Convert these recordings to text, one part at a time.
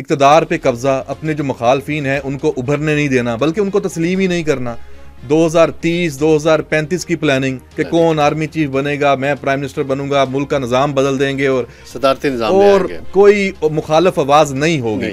इक़्तिदार पे कब्जा, अपने जो मुखालफीन हैं उनको उभरने नहीं देना, बल्कि उनको तस्लीम ही नहीं करना। 2030-2035 की प्लानिंग कि कौन आर्मी चीफ बनेगा, मैं प्राइम मिनिस्टर बनूंगा, मुल्क का निज़ाम बदल देंगे और सदारती निज़ाम और कोई मुखालफ आवाज़ नहीं होगी।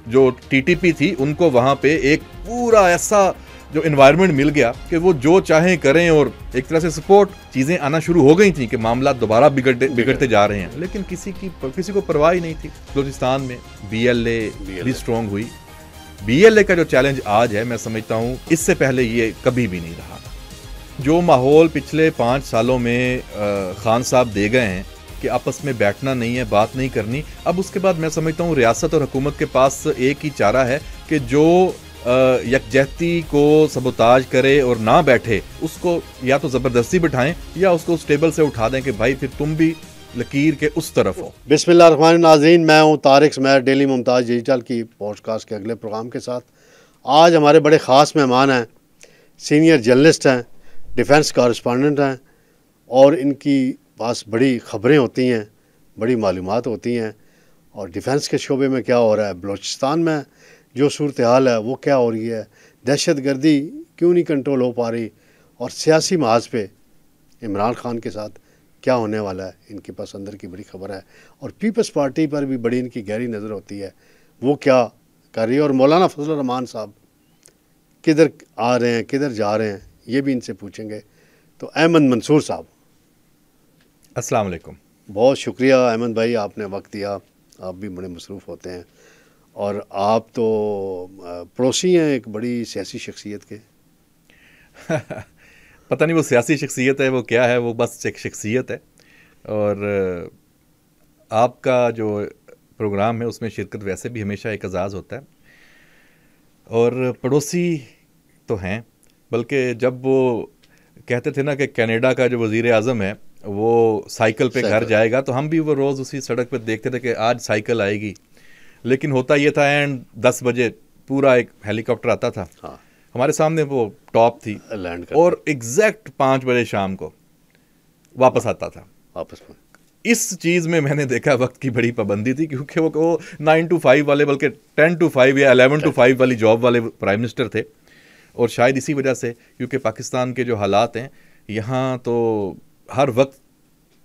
जो टीटीपी थी उनको वहाँ पे एक पूरा ऐसा जो इन्वायरमेंट मिल गया कि वो जो चाहें करें, और एक तरह से सपोर्ट चीज़ें आना शुरू हो गई थी कि मामला दोबारा बिगड़ते जा रहे हैं, लेकिन किसी को परवाह ही नहीं थी। बलूचिस्तान में बीएलए भी स्ट्रॉन्ग हुई। बीएलए का जो चैलेंज आज है, मैं समझता हूँ इससे पहले ये कभी भी नहीं रहा था। जो माहौल पिछले 5 सालों में खान साहब दे गए हैं कि आपस में बैठना नहीं है, बात नहीं करनी, अब उसके बाद मैं समझता हूँ रियासत और हुकूमत के पास एक ही चारा है कि जो यकजहती को सबोताज करे और ना बैठे, उसको या तो ज़बरदस्ती बिठाएं या उसको उस टेबल से उठा दें कि भाई फिर तुम भी लकीर के उस तरफ हो। बिस्मिल्लाहिर्रहमानिर्रहीम। नाज़रीन, मैं हूँ तारिक स्मैर, डेली मुमताज़ डिजिटल की पॉडकास्ट के अगले प्रोग्राम के साथ। आज हमारे बड़े ख़ास मेहमान हैं, सीनियर जर्नलिस्ट हैं, डिफेंस कॉरेस्पॉन्डेंट हैं, और इनकी पास बड़ी ख़बरें होती हैं, बड़ी मालूमात होती हैं, और डिफेंस के शोबे में क्या हो रहा है, बलूचिस्तान में जो सूरत हाल है वो क्या हो रही है, दहशत गर्दी क्यों नहीं कंट्रोल हो पा रही, और सियासी महाज पे इमरान खान के साथ क्या होने वाला है, इनके पास अंदर की बड़ी खबर है। और पीपल्स पार्टी पर भी बड़ी इनकी गहरी नज़र होती है, वो क्या कर रही है, और मौलाना फजल रहमान साहब किधर आ रहे हैं, किधर जा रहे हैं, ये भी इनसे पूछेंगे। तो अहमद मंसूर साहब, अस्सलाम वालेकुम। बहुत शुक्रिया अहमद भाई, आपने वक्त दिया। आप भी बड़े मसरूफ़ होते हैं, और आप तो पड़ोसी हैं एक बड़ी सियासी शख्सियत के। पता नहीं वो सियासी शख्सियत है, वो क्या है, वो बस एक शख्सियत है। और आपका जो प्रोग्राम है उसमें शिरकत वैसे भी हमेशा एक एजाज़ होता है। और पड़ोसी तो हैं, बल्कि जब वो कहते थे ना कि कनाडा का जो वज़ीर आज़म है वो साइकिल पे घर जाएगा, तो हम भी वो रोज़ उसी सड़क पे देखते थे कि आज साइकिल आएगी। लेकिन होता ये था एंड 10 बजे पूरा एक हेलीकॉप्टर आता था। हाँ। हमारे सामने वो टॉप थी लैंड और एग्जैक्ट 5 बजे शाम को वापस आता था वापस में। इस चीज़ में मैंने देखा वक्त की बड़ी पाबंदी थी, क्योंकि वो 9 to 5 वाले, बल्कि 10 to 5 या 11 to 5 वाली जॉब वाले प्राइम मिनिस्टर थे। और शायद इसी वजह से, क्योंकि पाकिस्तान के जो हालात हैं यहाँ तो हर वक्त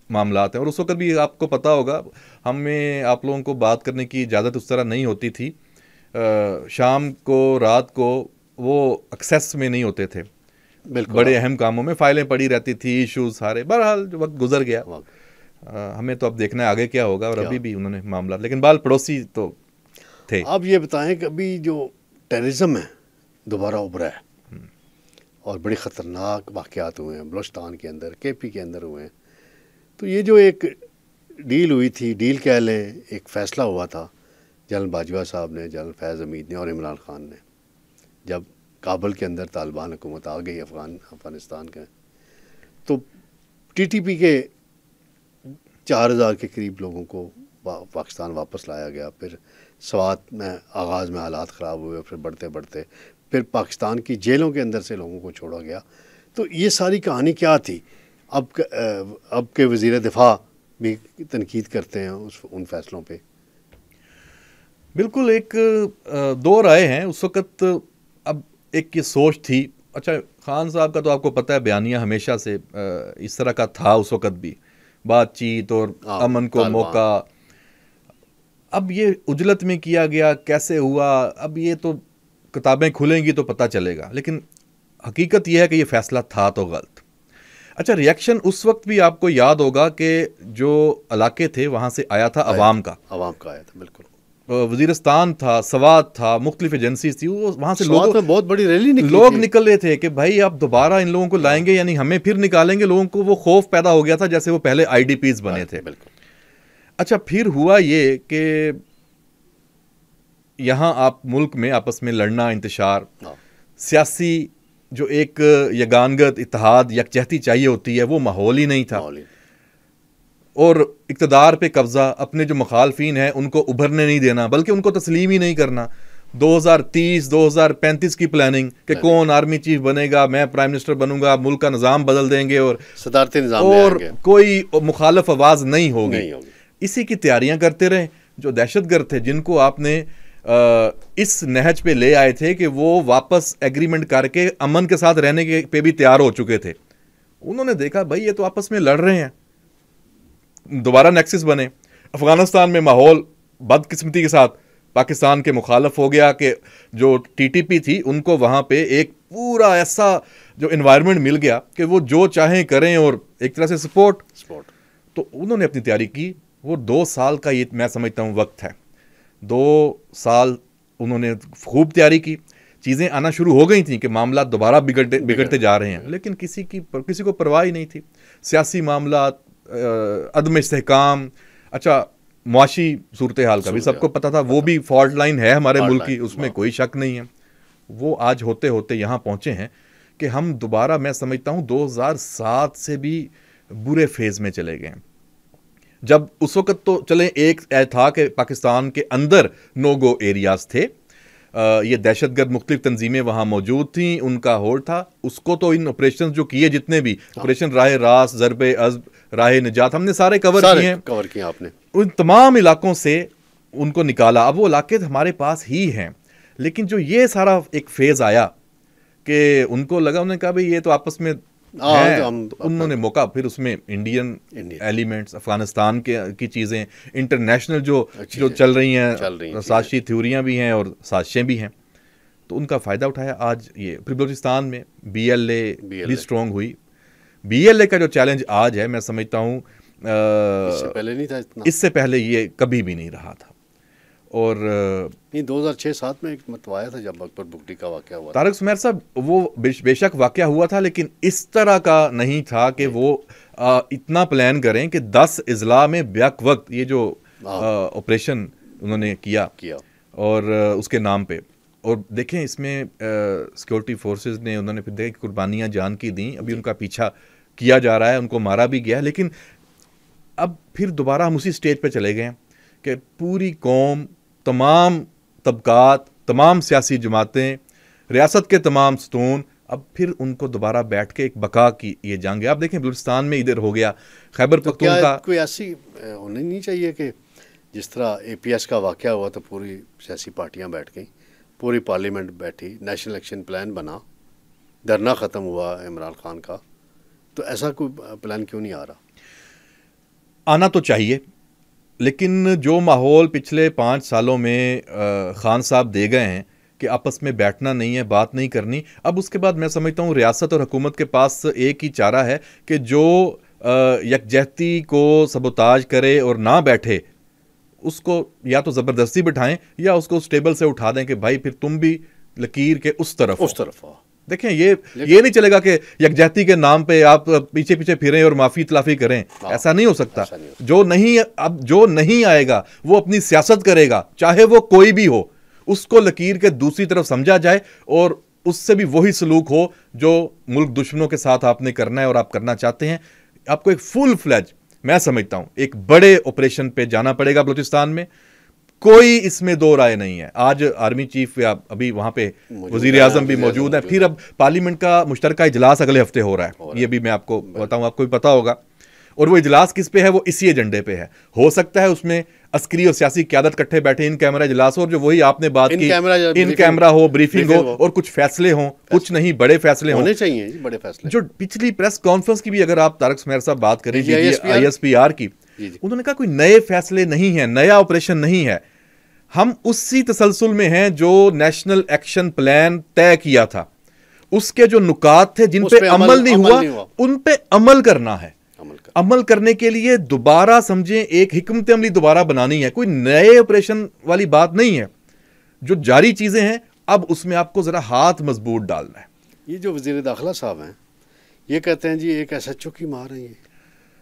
मामलात हैं, और उस वक्त भी आपको पता होगा हमें आप लोगों को बात करने की इजाज़त उस तरह नहीं होती थी। शाम को रात को वो एक्सेस में नहीं होते थे, बड़े अहम कामों में फाइलें पड़ी रहती थी, इशूज़ सारे। बहरहाल जो वक्त गुजर गया, हमें तो अब देखना है आगे क्या होगा, और अभी भी उन्होंने मामला, लेकिन बाल पड़ोसी तो थे। आप ये बताएं कि अभी जो टेररिज्म है दोबारा उभरा है, और बड़ी ख़तरनाक वाक़यात हुए हैं बलूचिस्तान के अंदर, केपी के अंदर हुए हैं। तो ये जो एक डील हुई थी, डील कह लें, एक फ़ैसला हुआ था जनरल बाजवा साहब ने, जनरल फैज़ हमीद ने और इमरान खान ने, जब काबुल के अंदर तालिबान हुकूमत आ गई अफ़गानिस्तान के, तो टीटीपी के 4000 के करीब लोगों को पाकिस्तान वापस लाया गया। फिर स्वात में आगाज़ में हालात ख़राब हुए, फिर बढ़ते बढ़ते फिर पाकिस्तान की जेलों के अंदर से लोगों को छोड़ा गया। तो ये सारी कहानी क्या थी? अब के वज़ीर दिफा भी तनकीद करते हैं उन फैसलों पे। बिल्कुल, एक दो राय हैं उस वक़्त। अब एक ये सोच थी, अच्छा खान साहब का तो आपको पता है बयानिया हमेशा से इस तरह का था, उस वक़्त भी बातचीत और अमन को मौका। अब ये उजलत में किया गया, कैसे हुआ, अब ये तो किताबें खुलेंगी तो पता चलेगा, लेकिन हकीकत यह है कि ये फ़ैसला था तो गलत। अच्छा, रिएक्शन उस वक्त भी आपको याद होगा कि जो इलाके थे वहाँ से आया था अवाम का आया था। बिल्कुल, वज़ीरिस्तान था, सवात था, मुख्तलिफ एजेंसीज थी, वो वहाँ से लोग बहुत बड़ी रैली निकल रहे थे कि भाई आप दोबारा इन लोगों को लाएंगे, यानी हमें फिर निकालेंगे। लोगों को वो खौफ पैदा हो गया था जैसे वो पहले IDPs बने थे। अच्छा, फिर हुआ ये कि यहाँ आप मुल्क में आपस में लड़ना, इंतशार, सियासी जो एक यगानगत, इत्तेहाद, यकजहती चाहिए होती है, वो माहौल ही नहीं था। और इक़्तिदार पे कब्जा, अपने जो मुखालफीन हैं उनको उभरने नहीं देना, बल्कि उनको तस्लीम ही नहीं करना। 2030-2035 की प्लानिंग कि कौन आर्मी चीफ बनेगा, मैं प्राइम मिनिस्टर बनूंगा, मुल्क का निज़ाम बदल देंगे और सदारती निज़ाम और कोई मुखालफ आवाज़ नहीं होगी। इसी की तैयारियां करते रहे। जो दहशतगर्द थे, जिनको आपने इस नहज पे ले आए थे कि वो वापस एग्रीमेंट करके अमन के साथ रहने के पे भी तैयार हो चुके थे। उन्होंने देखा भाई ये तो आपस में लड़ रहे हैं, दोबारा नेक्सस बने। अफगानिस्तान में माहौल बदकिस्मती के साथ पाकिस्तान के मुखालफ हो गया कि जो टीटीपी थी उनको वहाँ पे एक पूरा ऐसा जो इन्वायरमेंट मिल गया कि वो जो चाहें करें और एक तरह से सपोर्ट। तो उन्होंने अपनी तैयारी की। वो 2 साल का ये मैं समझता हूँ वक्त है, 2 साल उन्होंने खूब तैयारी की। चीज़ें आना शुरू हो गई थी कि मामला दोबारा बिगड़ते जा रहे हैं, लेकिन किसी को परवाह ही नहीं थी। सियासी मामला, अदम इस्तेहकाम, अच्छा मुआशी सूरत हाल का भी सबको पता था, वो भी फॉल्ट लाइन है हमारे मुल्क की, उसमें कोई शक नहीं है। वो आज होते होते यहाँ पहुँचे हैं कि हम दोबारा, मैं समझता हूँ 2007 से भी बुरे फेज़ में चले गए हैं। जब उस वक्त तो चले एक था कि पाकिस्तान के अंदर नो गो एरियाज थे, ये दहशतगर्द मुख्तलिफ तंजीमें वहाँ मौजूद थीं, उनका होल्ड था। उसको तो इन ऑपरेशन जो किए, जितने भी ऑपरेशन राह रास, ज़रबे अज़्ब, राह निजात, हमने सारे कवर किए आपने। उन तमाम इलाकों से उनको निकाला। अब वो इलाके हमारे पास ही हैं, लेकिन जो ये सारा एक फेज़ आया कि उनको लगा, उन्होंने कहा भाई ये तो आपस में तो उन्होंने मौका, फिर उसमें इंडियन एलिमेंट्स, अफगानिस्तान की चीज़ें, इंटरनेशनल जो चल रही हैं, साजिशी थ्योरियाँ भी हैं और साजिशें भी हैं, तो उनका फ़ायदा उठाया। आज ये फिर बलूचिस्तान में BLA भी स्ट्रॉन्ग हुई। BLA का जो चैलेंज आज है, मैं समझता हूँ इससे पहले नहीं था इतना, इससे पहले ये कभी भी नहीं रहा था। और 2006-7 में एक मतलब आया था जब अकबर बुगटी का वाक़या हुआ। तारिक सुमैर साहब, वो बेशक वाक़या हुआ था, लेकिन इस तरह का नहीं था कि वो इतना प्लान करें कि 10 अजला में बैक वक्त ये जो ऑपरेशन उन्होंने किया और उसके नाम पे। और देखें इसमें सिक्योरिटी फोर्सेस ने, उन्होंने फिर देखें कुर्बानियाँ जान की दी। अभी उनका पीछा किया जा रहा है, उनको मारा भी गया, लेकिन अब फिर दोबारा हम उसी स्टेज पे चले गए हैं कि पूरी कौम, तमाम तबकात, तमाम सियासी जमातें, रियासत के तमाम सतून, अब फिर उनको दोबारा बैठ के एक बका की ये जंग है। आप देखें बलूचिस्तान में इधर हो गया, खैबर पख्तूनख्वा। कोई ऐसी होनी नहीं चाहिए कि जिस तरह APS का वाक़या हुआ तो पूरी सियासी पार्टियां बैठ गई, पूरी पार्लियामेंट बैठी, नेशनल एक्शन प्लान बना, धरना ख़त्म हुआ इमरान खान का, तो ऐसा कोई प्लान क्यों नहीं आ रहा? आना तो चाहिए, लेकिन जो माहौल पिछले 5 सालों में खान साहब दे गए हैं कि आपस में बैठना नहीं है, बात नहीं करनी, अब उसके बाद मैं समझता हूँ रियासत और हुकूमत के पास एक ही चारा है कि जो यकजहती को सबोताज करे और ना बैठे, उसको या तो ज़बरदस्ती बिठाएं या उसको उस टेबल से उठा दें कि भाई फिर तुम भी लकीर के उस तरफ हो। देखें ये नहीं चलेगा कि यकजहती के नाम पे आप पीछे पीछे फिरें और माफ़ी तलाफी करें, ऐसा नहीं हो सकता। जो नहीं आएगा वो अपनी सियासत करेगा, चाहे वो कोई भी हो, उसको लकीर के दूसरी तरफ समझा जाए और उससे भी वही सलूक हो जो मुल्क दुश्मनों के साथ आपने करना है और आप करना चाहते हैं। आपको एक फुल फ्लैज, मैं समझता हूं, एक बड़े ऑपरेशन पे जाना पड़ेगा बलूचिस्तान में, कोई इसमें दो राय नहीं है। आज आर्मी चीफ अभी वहां पे वजीर आजम भी मौजूद है। फिर अब पार्लियामेंट का मुश्तरका इजलास अगले हफ्ते हो रहा है, ये भी मैं आपको बताऊं, आपको भी पता होगा। और वो इजलास किस पे है? वो इसी एजेंडे पे है। हो सकता है उसमें अस्करी और सियासी क़यादत इकट्ठे बैठे, इन कैमरा इजलास हो, और जो वही आपने बात की, इन कैमरा हो, ब्रीफिंग हो और कुछ फैसले हों, कुछ नहीं बड़े फैसले होने चाहिए, बड़े फैसले। जो पिछली प्रेस कॉन्फ्रेंस की भी अगर आप तारिक सुमैर साहब बात करें ISPR की, उन्होंने कहा कोई नए फैसले नहीं है, नया ऑपरेशन नहीं है, हम उसी तसलसल में हैं जो नेशनल एक्शन प्लान तय किया था, उसके जो नुकात थे जिन पे अमल नहीं हुआ उन पे अमल करना है। अमल करने के लिए दोबारा समझें, एक हिकमत अमली दोबारा बनानी है, कोई नए ऑपरेशन वाली बात नहीं है। जो जारी चीजें हैं अब उसमें आपको जरा हाथ मजबूत डालना है। ये जो वजीर दाखिला साहब हैं, ये कहते हैं जी एक SHO की मार रही है,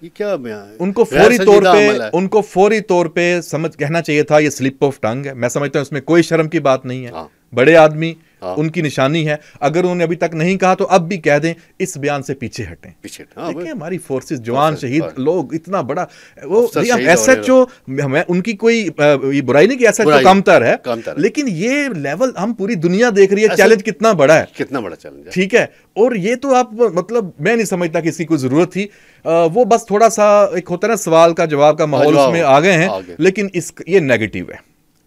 ये क्या बयान? उनको फौरी तौर पे समझ कहना चाहिए था ये स्लिप ऑफ टंग है। मैं समझता हूं इसमें कोई शर्म की बात नहीं है। बड़े आदमी, उनकी निशानी है। अगर उन्होंने अभी तक नहीं कहा तो अब भी कह दें, इस बयान से पीछे हटें। देखिए हमारी फोर्सेस, जवान शहीद लोग, इतना बड़ा वो SHO, मैं उनकी कोई बुराई नहीं कि SHO कमतर है, लेकिन ये लेवल हम पूरी दुनिया देख रही है, चैलेंज कितना बड़ा है, कितना बड़ा चैलेंज है, ठीक है। और ये तो आप मतलब मैं नहीं समझता कि इसकी कोई जरूरत थी। वो बस थोड़ा सा एक होता है ना सवाल का जवाब का माहौल उसमें आ गए हैं, लेकिन ये नेगेटिव है,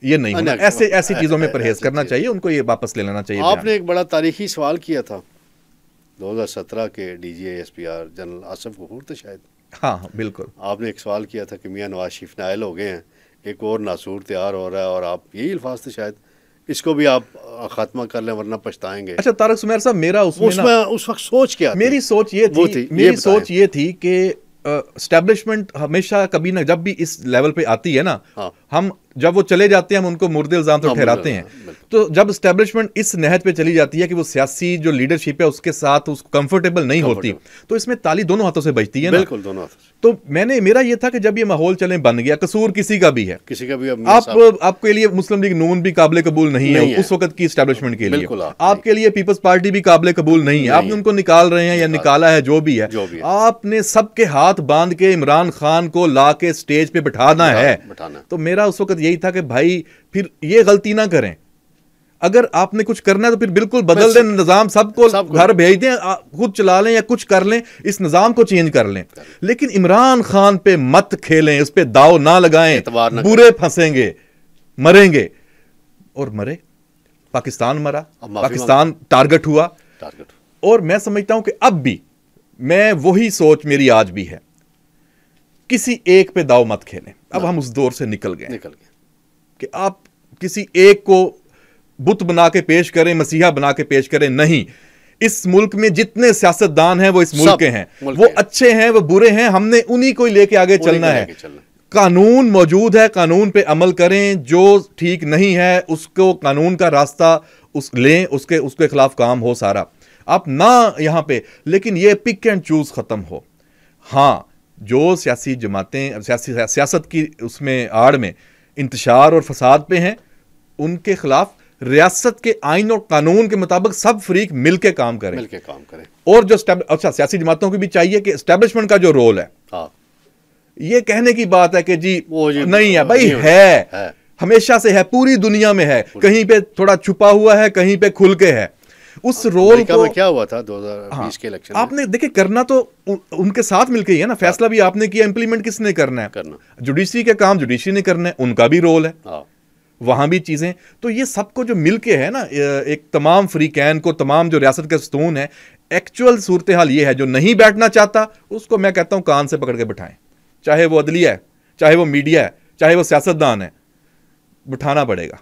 ये नहीं होना, ऐसे ऐसी चीज़ों में परहेज करना चाहिए, उनको ये वापस ले लेना चाहिए। आपने एक बड़ा तारीखी सवाल किया था 2017 के DGA-SPR जनरल आसिफ गफूर थे शायद। हाँ बिल्कुल। आपने एक सवाल किया था कि मियाँ नवाज शरीफ नायल हो गए हैं, एक और नासूर तैयार हो रहा है, और आप यही अल्फाज थे शायद, इसको भी आप खात्मा कर लें वरना पछताएंगे। अच्छा तारक सुमेर साहब, मेरा उसमें उस वक्त सोच क्या मेरी सोच ये थी कि एस्टेब्लिशमेंट हमेशा कभी ना, जब भी इस लेवल पे आती है ना, हाँ। हम जब वो चले जाते हैं हम उनको मुर्दे इल्जाम तो ठहराते हैं, तो जब एस्टेब्लिशमेंट इस नहज पे चली जाती है कि वो सियासी जो लीडरशिप है उसके साथ उसको कंफर्टेबल नहीं होती, तो इसमें ताली दोनों हाथों से बजती है ना। बिल्कुल, दोनों हाथों से। तो मेरा ये था कि जब ये माहौल चले बन गया, कसूर किसी का भी है, किसी का भी, आपके लिए मुस्लिम लीग नून भी काबिल कबूल नहीं है उस वक्त की एस्टेब्लिशमेंट के लिए, आपके लिए पीपल्स पार्टी भी काबिल कबूल नहीं है, आपने उनको निकाल रहे हैं या निकाला है, जो भी है, आपने सबके हाथ बांध के इमरान खान को ला के स्टेज पे बिठाना है। तो मेरा उस वक्त यही था कि भाई फिर ये गलती ना करें, अगर आपने कुछ करना है तो फिर बिल्कुल बदल दें निजाम, सबको घर भेज दें, खुद चला लें या कुछ कर लें, इस निजाम को चेंज कर लें, लेकिन इमरान खान पे मत खेलें, इस पे दाव ना लगाएं, बुरे फंसेंगे, मरेंगे। और मरे, पाकिस्तान मरा, पाकिस्तान टारगेट हुआ। और मैं समझता हूं कि अब भी मैं वही सोच मेरी आज भी है, किसी एक पे दाव मत खेलें। अब हम उस दौर से निकल गए कि आप किसी एक को बुत बना के पेश करें, मसीहा बना के पेश करें, नहीं। इस मुल्क में जितने सियासतदान हैं वो इस मुल्क के हैं, वो अच्छे हैं, वो बुरे हैं, हमने उन्हीं को लेके आगे चलना है। कानून मौजूद है, कानून पे अमल करें, जो ठीक नहीं है उसको कानून का रास्ता लें, उसके खिलाफ काम हो सारा, आप ना यहां पे, लेकिन ये पिक एंड चूज खत्म हो। हाँ, जो सियासी जमातें सियासत की उसमें आड़ में इंतशार और फसाद पे हैं, उनके खिलाफ रियासत के आइन और कानून के मुताबिक सब फरीक मिलके काम करें। और जो अच्छा, सियासी जमातों को भी चाहिए कि एस्टेब्लिशमेंट का जो रोल है, ये कहने की बात है कि जी नहीं है भाई, है हमेशा से है, पूरी दुनिया में है, कहीं पे थोड़ा छुपा हुआ है, कहीं पे खुल के है। उस रोल को क्या हुआ था 2020 के इलेक्शन आपने देखिए, करना तो उनके साथ मिलके ही है ना, फैसला भी आपने किया, इंप्लीमेंट किसने करना है, जुडिशरी के काम जुडिशरी ने करना है, उनका भी रोल है वहां भी चीजें। तो ये सबको जो मिलके है ना, एक तमाम फ्रीकैन को, तमाम जो रियासत के सतून है, एक्चुअल सूरत हाल ये है, जो नहीं बैठना चाहता उसको मैं कहता हूं कान से पकड़ के बिठाएं, चाहे वो अदलिया है, चाहे वो मीडिया है, चाहे वो सियासतदान है, बिठाना पड़ेगा।